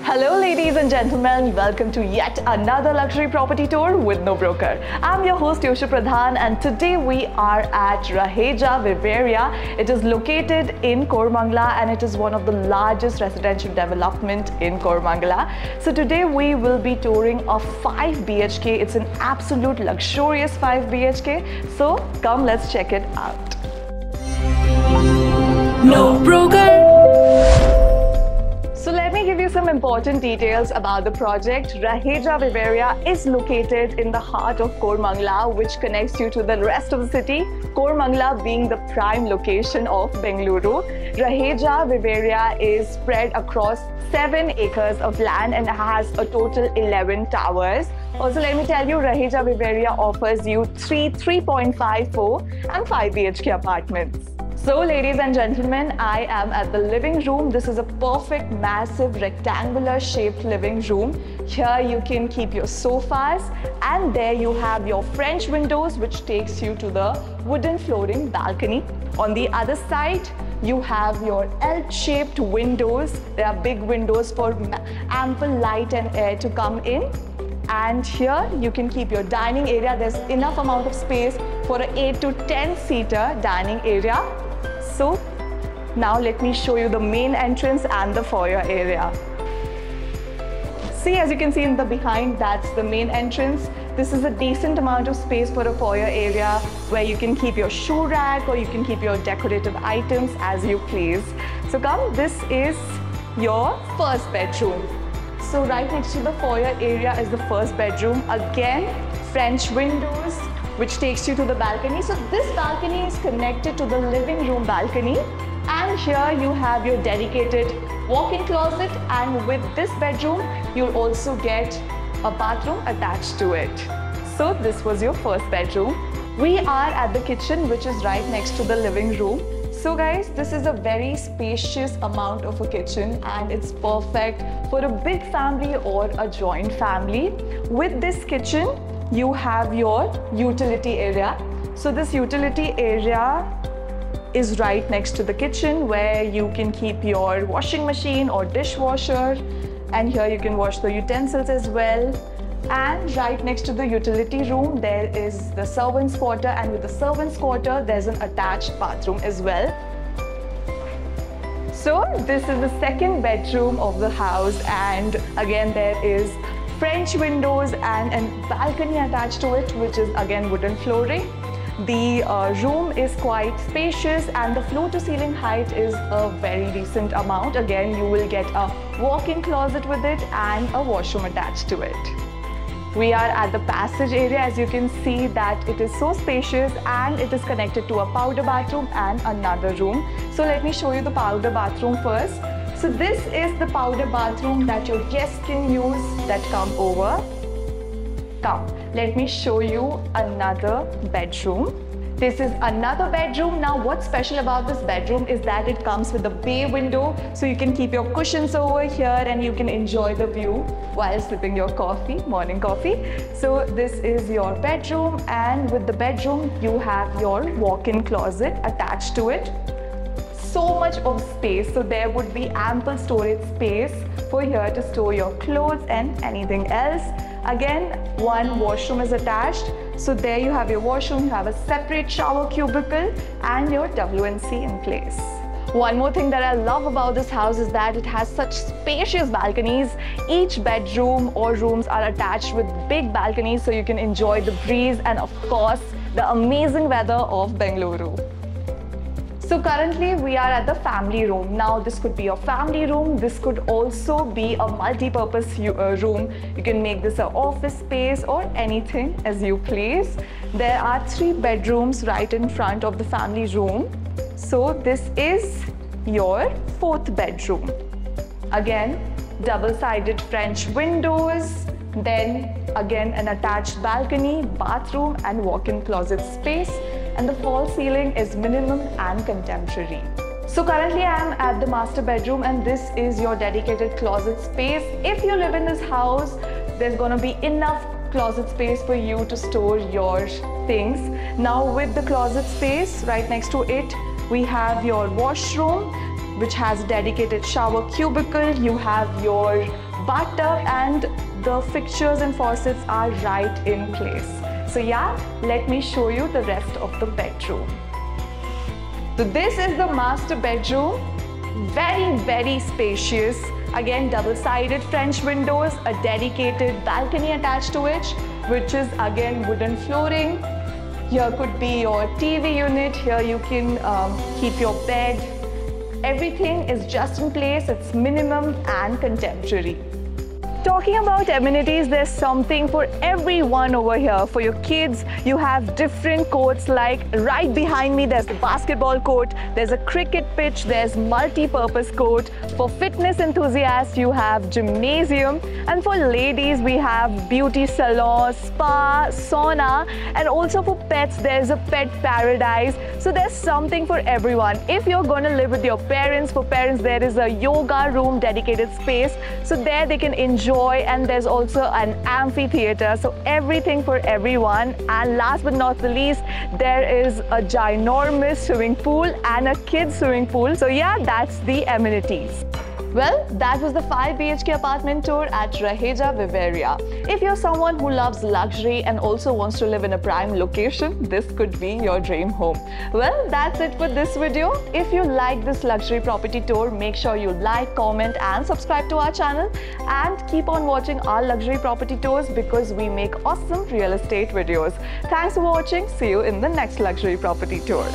Hello ladies and gentlemen, welcome to yet another luxury property tour with No Broker. I'm your host Yosha Pradhan and today we are at Raheja Vivarea. It is located in Koramangala and it is one of the largest residential development in Koramangala. So today we will be touring a 5 BHK. It's an absolute luxurious 5 BHK. So come, let's check it out. No Broker. So let me give you some important details about the project. Raheja Vivarea is located in the heart of Koramangala, which connects you to the rest of the city, Koramangala being the prime location of Bengaluru. Raheja Vivarea is spread across 7 acres of land and has a total 11 towers. Also, let me tell you, Raheja Vivarea offers you 3.5, 4 and 5 BHK apartments. So ladies and gentlemen, I am at the living room. This is a perfect, massive, rectangular shaped living room. Here you can keep your sofas and there you have your French windows which takes you to the wooden flooring balcony. On the other side, you have your L-shaped windows. There are big windows for ample light and air to come in. And here you can keep your dining area. There's enough amount of space for an 8 to 10 seater dining area. So now let me show you the main entrance and the foyer area. See, as you can see in the behind, that's the main entrance. This is a decent amount of space for a foyer area where you can keep your shoe rack or you can keep your decorative items as you please. So come, this is your first bedroom. So right next to the foyer area is the first bedroom. Again, French windows, which takes you to the balcony. So this balcony is connected to the living room balcony. And here you have your dedicated walk-in closet. And with this bedroom, you'll also get a bathroom attached to it. So this was your first bedroom. We are at the kitchen, which is right next to the living room. So guys, this is a very spacious amount of a kitchen and it's perfect for a big family or a joint family. With this kitchen, you have your utility area. So this utility area is right next to the kitchen where you can keep your washing machine or dishwasher, and here you can wash the utensils as well. And right next to the utility room there is the servants' quarter, and with the servants' quarter there's an attached bathroom as well. So this is the second bedroom of the house, and again there is French windows and a balcony attached to it, which is again wooden flooring. The room is quite spacious and the floor to ceiling height is a very decent amount. Again, you will get a walk-in closet with it and a washroom attached to it. We are at the passage area. As you can see that it is so spacious and it is connected to a powder bathroom and another room. So let me show you the powder bathroom first. So this is the powder bathroom that your guests can use that come over. Come, let me show you another bedroom. This is another bedroom. Now what's special about this bedroom is that it comes with a bay window, so you can keep your cushions over here and you can enjoy the view while sipping your coffee, morning coffee. So this is your bedroom, and with the bedroom you have your walk-in closet attached to it. So much of space, so there would be ample storage space for here to store your clothes and anything else. Again, one washroom is attached, so there you have your washroom, you have a separate shower cubicle and your WC in place. One more thing that I love about this house is that it has such spacious balconies. Each bedroom or rooms are attached with big balconies, so you can enjoy the breeze and of course the amazing weather of Bengaluru. So currently we are at the family room. Now this could be your family room. This could also be a multi-purpose room. You can make this an office space or anything as you please. There are 3 bedrooms right in front of the family room. So this is your 4th bedroom. Again, double-sided French windows. Then again an attached balcony, bathroom and walk-in closet space. And the false ceiling is minimum and contemporary. So currently I am at the master bedroom and this is your dedicated closet space. If you live in this house, there's going to be enough closet space for you to store your things. Now with the closet space right next to it, we have your washroom. which has dedicated shower cubicle. You have your bathtub, and the fixtures and faucets are right in place. So yeah, let me show you the rest of the bedroom. So this is the master bedroom. Very spacious. Again, double-sided French windows, a dedicated balcony attached to it, which is again wooden flooring. Here could be your TV unit. Here you can keep your bed. Everything is just in place. It's minimum and contemporary. Talking about amenities, there's something for everyone over here. For your kids, you have different courts, like right behind me, there's the basketball court, there's a cricket pitch, there's multi-purpose court. For fitness enthusiasts, you have gymnasium. And for ladies, we have beauty salon, spa, sauna. And also for pets, there's a pet paradise. So there's something for everyone. If you're going to live with your parents, for parents, there is a yoga room dedicated space. So there they can enjoy. And there's also an amphitheater, so everything for everyone. And last but not the least, there is a ginormous swimming pool and a kids swimming pool. So yeah, that's the amenities. Well, that was the 5 BHK apartment tour at Raheja Vivarea. If you're someone who loves luxury and also wants to live in a prime location, this could be your dream home. Well, that's it for this video. If you like this luxury property tour, make sure you like, comment and subscribe to our channel, and keep on watching our luxury property tours because we make awesome real estate videos. Thanks for watching. See you in the next luxury property tour.